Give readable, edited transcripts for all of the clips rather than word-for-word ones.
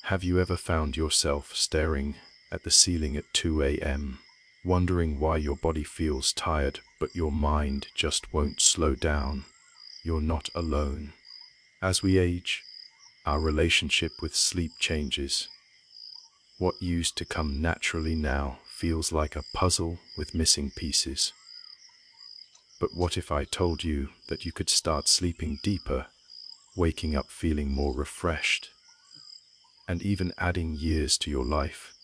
Have you ever found yourself staring at the ceiling at 2 a.m., wondering why your body feels tired but your mind just won't slow down? You're not alone. As we age, our relationship with sleep changes. What used to come naturally now feels like a puzzle with missing pieces. But what if I told you that you could start sleeping deeper, waking up feeling more refreshed, and even adding years to your life?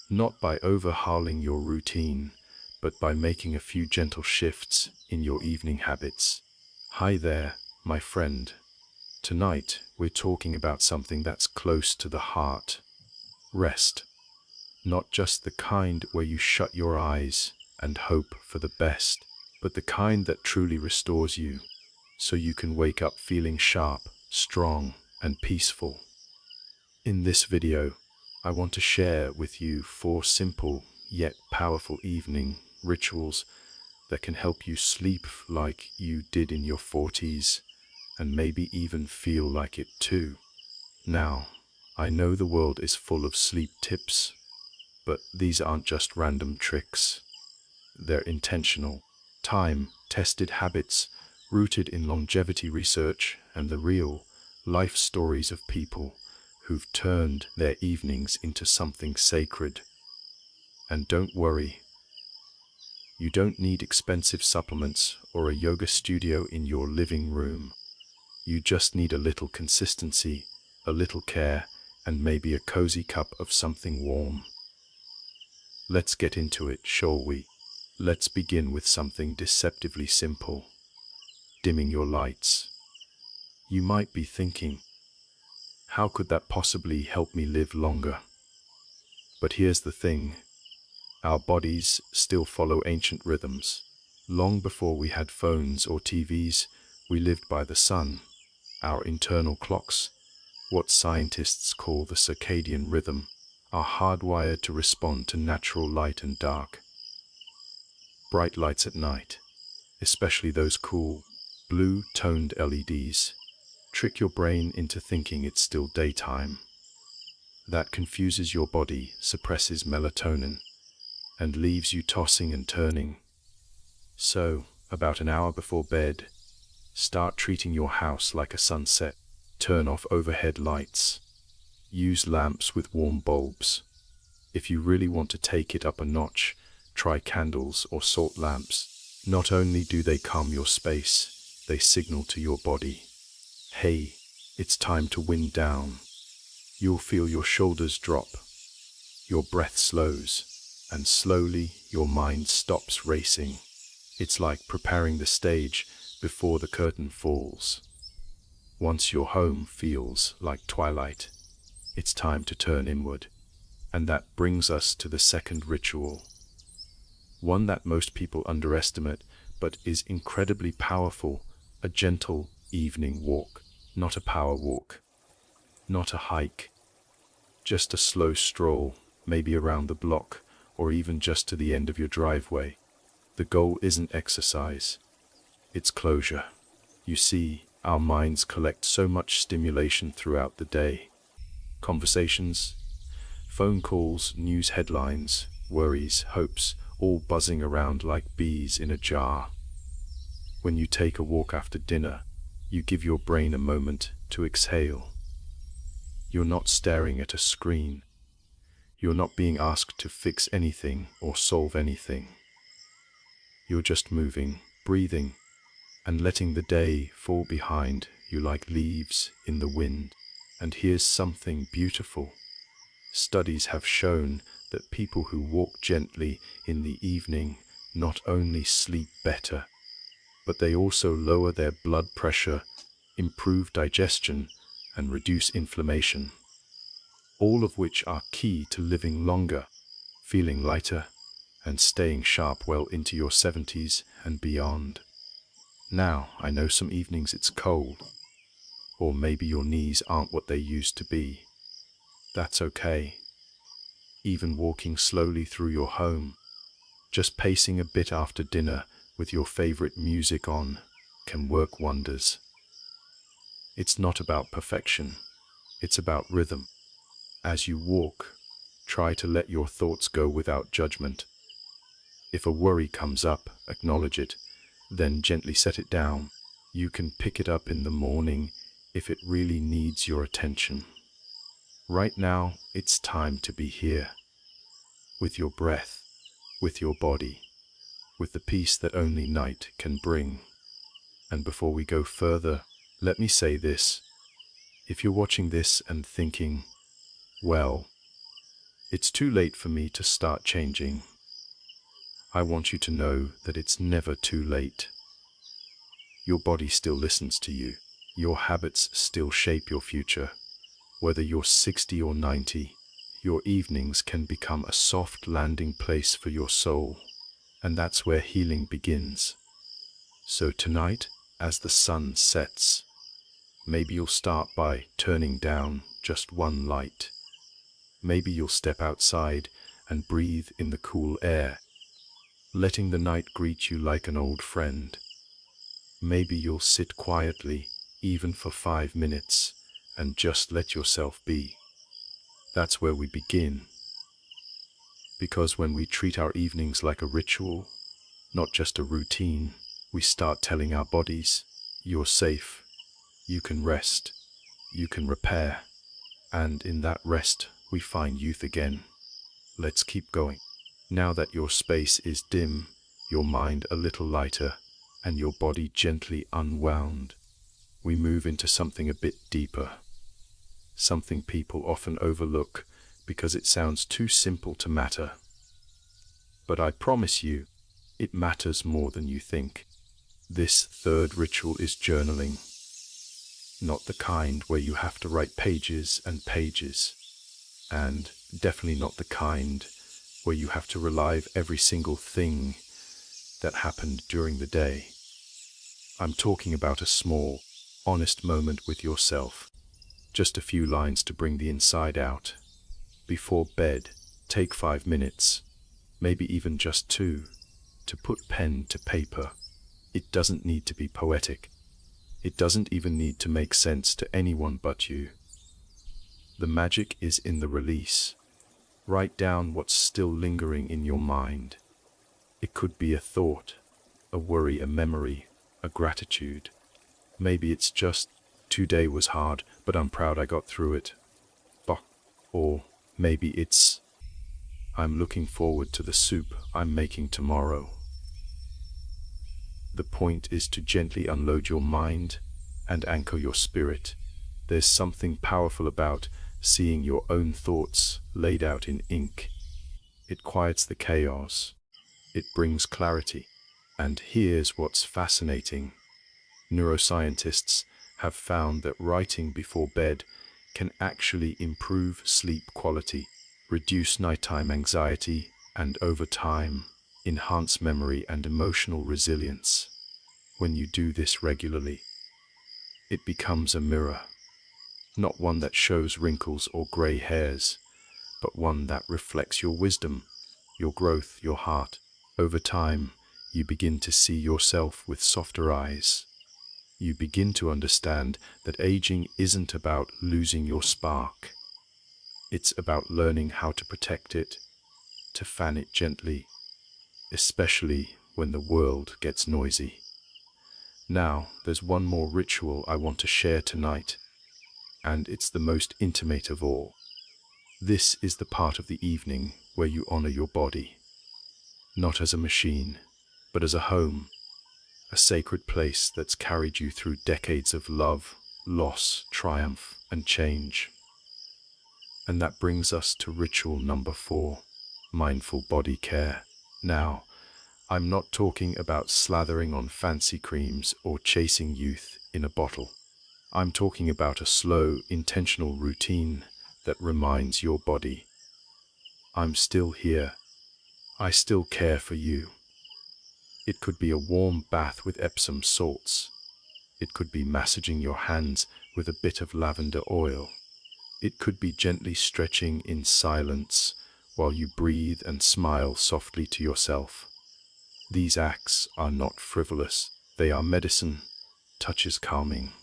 Not by overhauling your routine, but by making a few gentle shifts in your evening habits. Hi there, my friend. Tonight, we're talking about something that's close to the heart. Rest. Not just the kind where you shut your eyes and hope for the best, but the kind that truly restores you, so you can wake up feeling sharp, strong, and peaceful. In this video, I want to share with you 4 simple yet powerful evening rituals that can help you sleep like you did in your 40s, and maybe even feel like it too. Now, I know the world is full of sleep tips, but these aren't just random tricks. They're intentional, time-tested habits rooted in longevity research and the real life stories of people who've turned their evenings into something sacred. And don't worry, you don't need expensive supplements or a yoga studio in your living room. You just need a little consistency, a little care, and maybe a cozy cup of something warm. Let's get into it, shall we? Let's begin with something deceptively simple: dimming your lights. You might be thinking, how could that possibly help me live longer? But here's the thing. Our bodies still follow ancient rhythms. Long before we had phones or TVs, we lived by the sun. Our internal clocks, what scientists call the circadian rhythm, are hardwired to respond to natural light and dark. Bright lights at night, especially those cool, blue-toned LEDs, trick your brain into thinking it's still daytime. That confuses your body, suppresses melatonin, and leaves you tossing and turning. So, about an hour before bed, start treating your house like a sunset. Turn off overhead lights. Use lamps with warm bulbs. If you really want to take it up a notch, try candles or salt lamps. Not only do they calm your space, they signal to your body, hey, it's time to wind down. You'll feel your shoulders drop, your breath slows, and slowly your mind stops racing. It's like preparing the stage before the curtain falls. Once your home feels like twilight, it's time to turn inward. And that brings us to the second ritual. One that most people underestimate, but is incredibly powerful: a gentle evening walk. Not a power walk, not a hike, just a slow stroll, maybe around the block, or even just to the end of your driveway. The goal isn't exercise, it's closure. You see, our minds collect so much stimulation throughout the day. Conversations, phone calls, news headlines, worries, hopes, all buzzing around like bees in a jar. When you take a walk after dinner, you give your brain a moment to exhale. You're not staring at a screen. You're not being asked to fix anything or solve anything. You're just moving, breathing, and letting the day fall behind you like leaves in the wind. And here's something beautiful. Studies have shown that people who walk gently in the evening not only sleep better, but they also lower their blood pressure, improve digestion, and reduce inflammation. All of which are key to living longer, feeling lighter, and staying sharp well into your 70s and beyond. Now, I know some evenings it's cold, or maybe your knees aren't what they used to be. That's okay. Even walking slowly through your home, just pacing a bit after dinner with your favorite music on, can work wonders. It's not about perfection, it's about rhythm. As you walk, try to let your thoughts go without judgment. If a worry comes up, acknowledge it, then gently set it down. You can pick it up in the morning if it really needs your attention. Right now, it's time to be here, with your breath, with your body, with the peace that only night can bring. And before we go further, let me say this. If you're watching this and thinking, well, it's too late for me to start changing, I want you to know that it's never too late. Your body still listens to you. Your habits still shape your future. Whether you're 60 or 90, your evenings can become a soft landing place for your soul. And that's where healing begins. So tonight, as the sun sets, maybe you'll start by turning down just one light. Maybe you'll step outside and breathe in the cool air, letting the night greet you like an old friend. Maybe you'll sit quietly, even for 5 minutes, and just let yourself be. That's where we begin. Because when we treat our evenings like a ritual, not just a routine, we start telling our bodies, you're safe, you can rest, you can repair, and in that rest, we find youth again. Let's keep going. Now that your space is dim, your mind a little lighter, and your body gently unwound, we move into something a bit deeper. Something people often overlook because it sounds too simple to matter. But I promise you, it matters more than you think. This third ritual is journaling. Not the kind where you have to write pages and pages, and definitely not the kind where you have to relive every single thing that happened during the day. I'm talking about a small, honest moment with yourself. Just a few lines to bring the inside out. Before bed, take 5 minutes, maybe even just 2, to put pen to paper. It doesn't need to be poetic. It doesn't even need to make sense to anyone but you. The magic is in the release. Write down what's still lingering in your mind. It could be a thought, a worry, a memory, a gratitude. Maybe it's just, today was hard, but I'm proud I got through it. Or maybe it's, I'm looking forward to the soup I'm making tomorrow. The point is to gently unload your mind and anchor your spirit. There's something powerful about seeing your own thoughts laid out in ink. It quiets the chaos. It brings clarity. And here's what's fascinating. Neuroscientists have found that writing before bed can actually improve sleep quality, reduce nighttime anxiety, and over time, enhance memory and emotional resilience. When you do this regularly, it becomes a mirror. Not one that shows wrinkles or gray hairs, but one that reflects your wisdom, your growth, your heart. Over time, you begin to see yourself with softer eyes. You begin to understand that aging isn't about losing your spark. It's about learning how to protect it, to fan it gently, especially when the world gets noisy. Now, there's one more ritual I want to share tonight, and it's the most intimate of all. This is the part of the evening where you honor your body, not as a machine, but as a home, a sacred place that's carried you through decades of love, loss, triumph, and change. And that brings us to ritual number 4, mindful body care. Now, I'm not talking about slathering on fancy creams or chasing youth in a bottle. I'm talking about a slow, intentional routine that reminds your body, I'm still here. I still care for you. It could be a warm bath with Epsom salts. It could be massaging your hands with a bit of lavender oil. It could be gently stretching in silence while you breathe and smile softly to yourself. These acts are not frivolous. They are medicine. Touch is calming.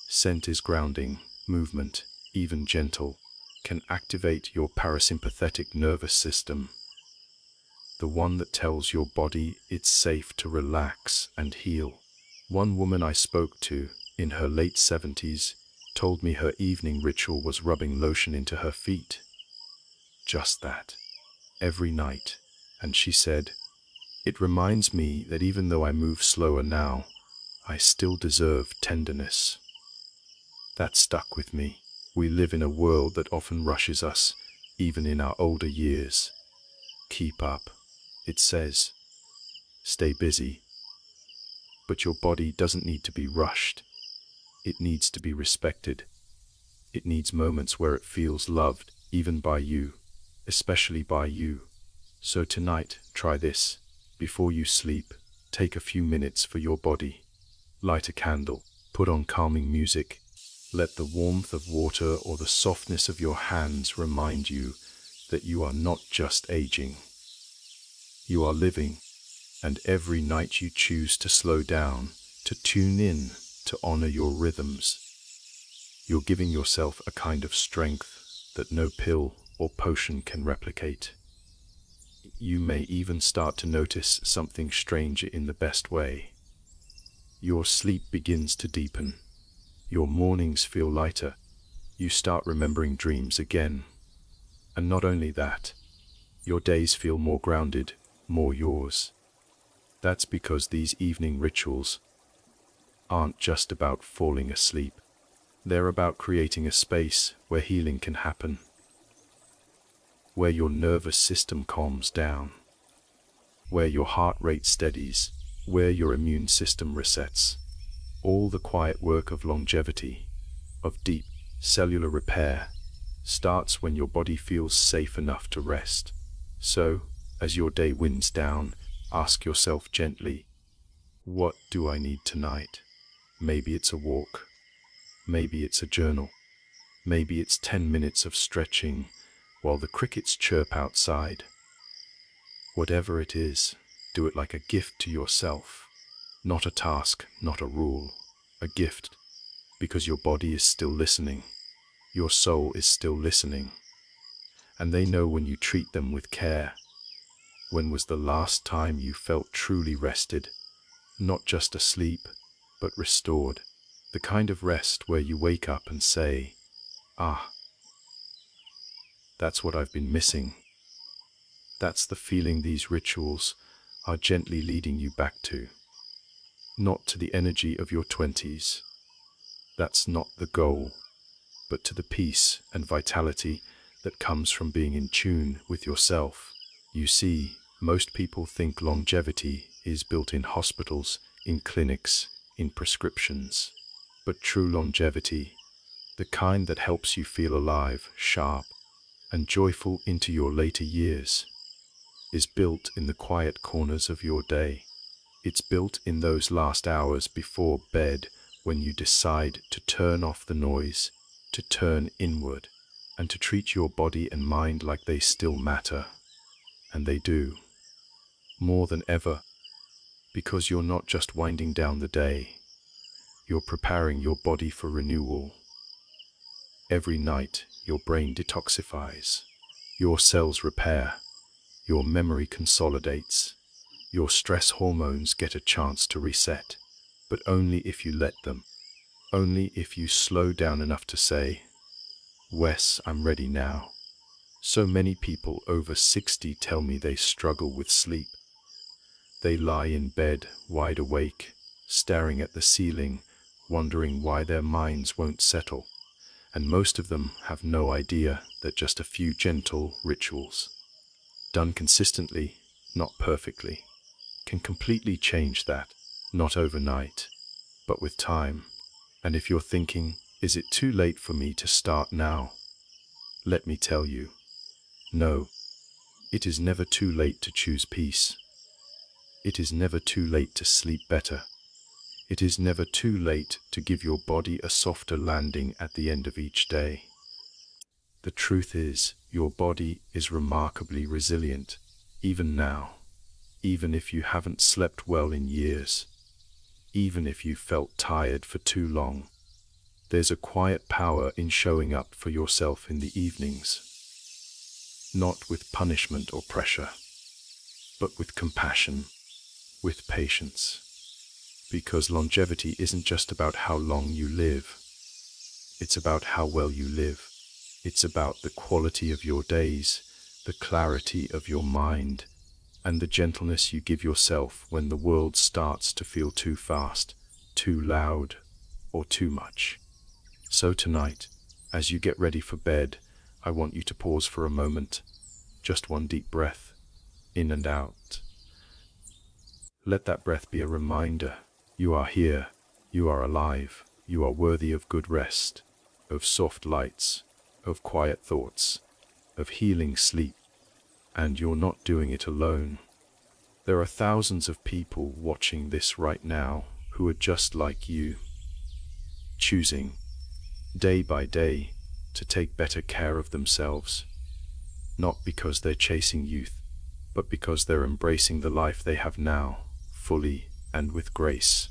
Scent is grounding. Movement, even gentle, can activate your parasympathetic nervous system, the one that tells your body it's safe to relax and heal. One woman I spoke to, in her late 70s, told me her evening ritual was rubbing lotion into her feet. Just that. Every night. And she said, "It reminds me that even though I move slower now, I still deserve tenderness." That stuck with me. We live in a world that often rushes us, even in our older years. Keep up, it says. Stay busy. But your body doesn't need to be rushed. It needs to be respected. It needs moments where it feels loved, even by you, especially by you. So tonight, try this. Before you sleep, take a few minutes for your body. Light a candle, put on calming music. Let the warmth of water or the softness of your hands remind you that you are not just aging. You are living, and every night you choose to slow down, to tune in, to honor your rhythms, you're giving yourself a kind of strength that no pill or potion can replicate. You may even start to notice something strange in the best way. Your sleep begins to deepen. Your mornings feel lighter. You start remembering dreams again. And not only that, your days feel more grounded, more yours. That's because these evening rituals aren't just about falling asleep. They're about creating a space where healing can happen, where your nervous system calms down, where your heart rate steadies, where your immune system resets. All the quiet work of longevity, of deep cellular repair, starts when your body feels safe enough to rest. So, as your day winds down, ask yourself gently, what do I need tonight? Maybe it's a walk. Maybe it's a journal. Maybe it's 10 minutes of stretching while the crickets chirp outside. Whatever it is, do it like a gift to yourself. Not a task, not a rule. A gift, because your body is still listening. Your soul is still listening. And they know when you treat them with care. When was the last time you felt truly rested? Not just asleep, but restored. The kind of rest where you wake up and say, "Ah, that's what I've been missing." That's the feeling these rituals are gently leading you back to. Not to the energy of your 20s. That's not the goal, but to the peace and vitality that comes from being in tune with yourself. You see, most people think longevity is built in hospitals, in clinics, in prescriptions. But true longevity, the kind that helps you feel alive, sharp, and joyful into your later years, is built in the quiet corners of your day. It's built in those last hours before bed when you decide to turn off the noise, to turn inward, and to treat your body and mind like they still matter. And they do. More than ever. Because you're not just winding down the day. You're preparing your body for renewal. Every night, your brain detoxifies. Your cells repair. Your memory consolidates. Your stress hormones get a chance to reset. But only if you let them. Only if you slow down enough to say, "Wes, I'm ready now." So many people over 60 tell me they struggle with sleep. They lie in bed, wide awake, staring at the ceiling, wondering why their minds won't settle. And most of them have no idea that just a few gentle rituals, done consistently, not perfectly, can completely change that. Not overnight, but with time. And if you're thinking, is it too late for me to start now? Let me tell you, no. It is never too late to choose peace. It is never too late to sleep better. It is never too late to give your body a softer landing at the end of each day. The truth is, your body is remarkably resilient, even now, even if you haven't slept well in years, even if you felt tired for too long. There's a quiet power in showing up for yourself in the evenings, not with punishment or pressure, but with compassion, with patience. Because longevity isn't just about how long you live, it's about how well you live. It's about the quality of your days, the clarity of your mind, and the gentleness you give yourself when the world starts to feel too fast, too loud, or too much. So tonight, as you get ready for bed, I want you to pause for a moment. Just one deep breath, in and out. Let that breath be a reminder. You are here, you are alive, you are worthy of good rest, of soft lights, of quiet thoughts, of healing sleep, and you're not doing it alone. There are thousands of people watching this right now who are just like you, choosing, day by day, to take better care of themselves, not because they're chasing youth, but because they're embracing the life they have now, fully and with grace.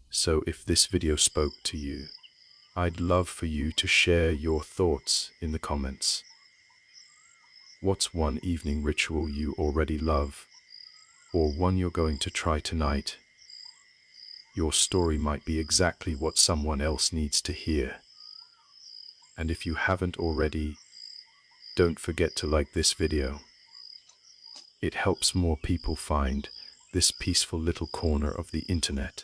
So if this video spoke to you, I'd love for you to share your thoughts in the comments. What's one evening ritual you already love, or one you're going to try tonight? Your story might be exactly what someone else needs to hear. And if you haven't already, don't forget to like this video. It helps more people find this peaceful little corner of the internet.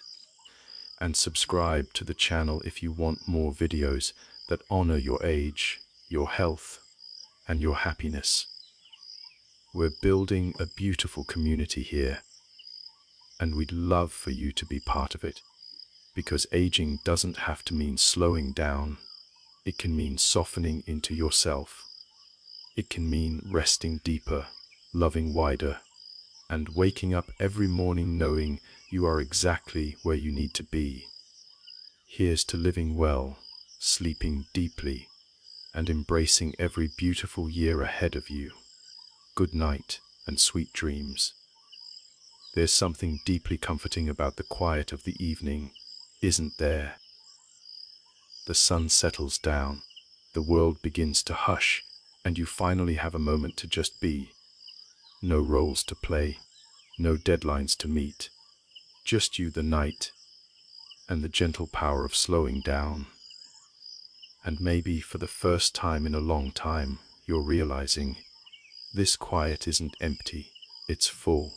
And subscribe to the channel if you want more videos that honor your age, your health, and your happiness. We're building a beautiful community here, and we'd love for you to be part of it, because aging doesn't have to mean slowing down. It can mean softening into yourself. It can mean resting deeper, loving wider, and waking up every morning knowing you are exactly where you need to be. Here's to living well, sleeping deeply, and embracing every beautiful year ahead of you. Good night and sweet dreams. There's something deeply comforting about the quiet of the evening, isn't there? The sun settles down, the world begins to hush, and you finally have a moment to just be. No roles to play, no deadlines to meet, just you, the night, and the gentle power of slowing down. And maybe for the first time in a long time, you're realizing this quiet isn't empty, it's full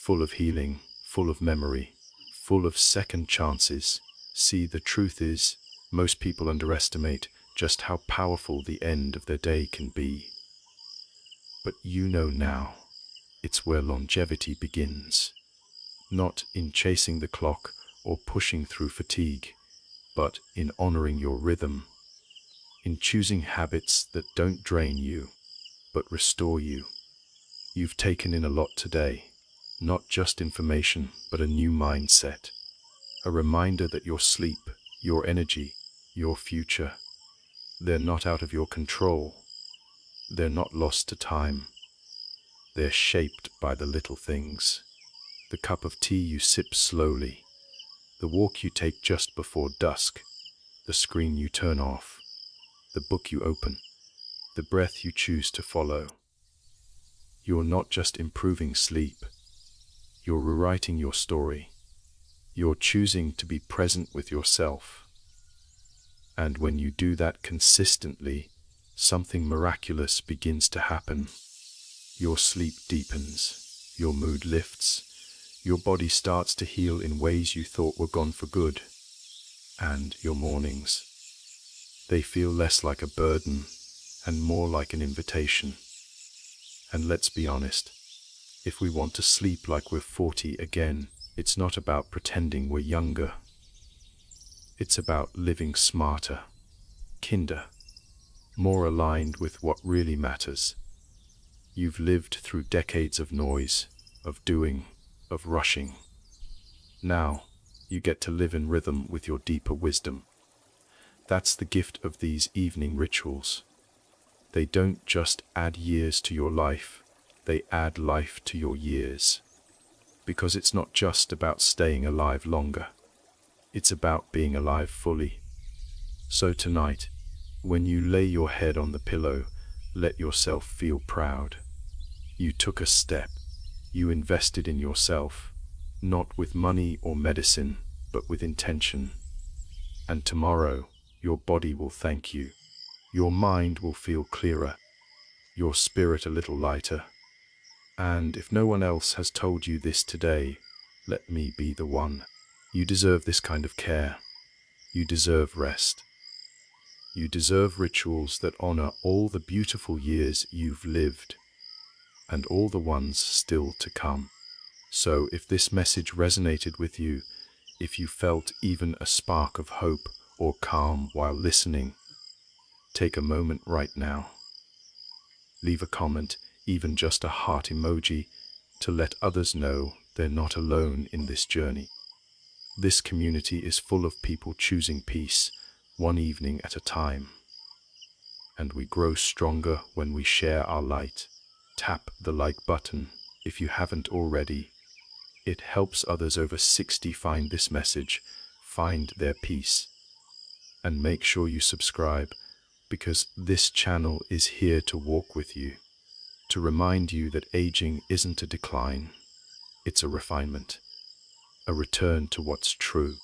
of healing, full of memory, full of second chances. See, the truth is, most people underestimate just how powerful the end of their day can be. But you know now, it's where longevity begins. Not in chasing the clock or pushing through fatigue, but in honoring your rhythm, in choosing habits that don't drain you, but restore you. You've taken in a lot today, not just information, but a new mindset. A reminder that your sleep, your energy, your future, they're not out of your control. They're not lost to time. They're shaped by the little things. The cup of tea you sip slowly, the walk you take just before dusk, the screen you turn off, the book you open, the breath you choose to follow. You're not just improving sleep, you're rewriting your story. You're choosing to be present with yourself. And when you do that consistently, something miraculous begins to happen. Your sleep deepens, your mood lifts, your body starts to heal in ways you thought were gone for good. And your mornings, they feel less like a burden and more like an invitation. And let's be honest, if we want to sleep like we're 40 again, it's not about pretending we're younger. It's about living smarter, kinder, more aligned with what really matters. You've lived through decades of noise, of doing, of rushing. Now, you get to live in rhythm with your deeper wisdom. That's the gift of these evening rituals. They don't just add years to your life, they add life to your years. Because it's not just about staying alive longer. It's about being alive fully, So tonight, when you lay your head on the pillow, let yourself feel proud. You took a step. You invested in yourself, not with money or medicine, but with intention. And tomorrow, your body will thank you. Your mind will feel clearer, your spirit a little lighter. And if no one else has told you this today, let me be the one. You deserve this kind of care. You deserve rest. You deserve rituals that honor all the beautiful years you've lived and all the ones still to come. So if this message resonated with you, if you felt even a spark of hope or calm while listening, take a moment right now. Leave a comment, even just a heart emoji, to let others know they're not alone in this journey. This community is full of people choosing peace, one evening at a time. And we grow stronger when we share our light. Tap the like button if you haven't already. It helps others over 60 find this message, find their peace. And make sure you subscribe, because this channel is here to walk with you, to remind you that aging isn't a decline, it's a refinement, a return to what's true.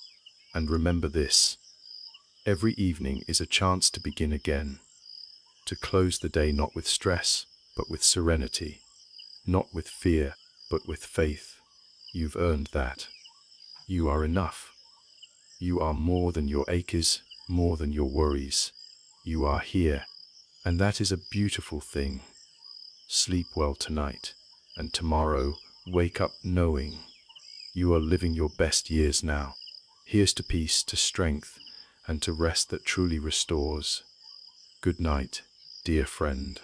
And remember this, every evening is a chance to begin again, to close the day not with stress, but with serenity, not with fear, but with faith. You've earned that. You are enough. You are more than your aches, more than your worries. You are here, and that is a beautiful thing. Sleep well tonight, and tomorrow wake up knowing you are living your best years now. Here's to peace, to strength, and to rest that truly restores. Good night, dear friend.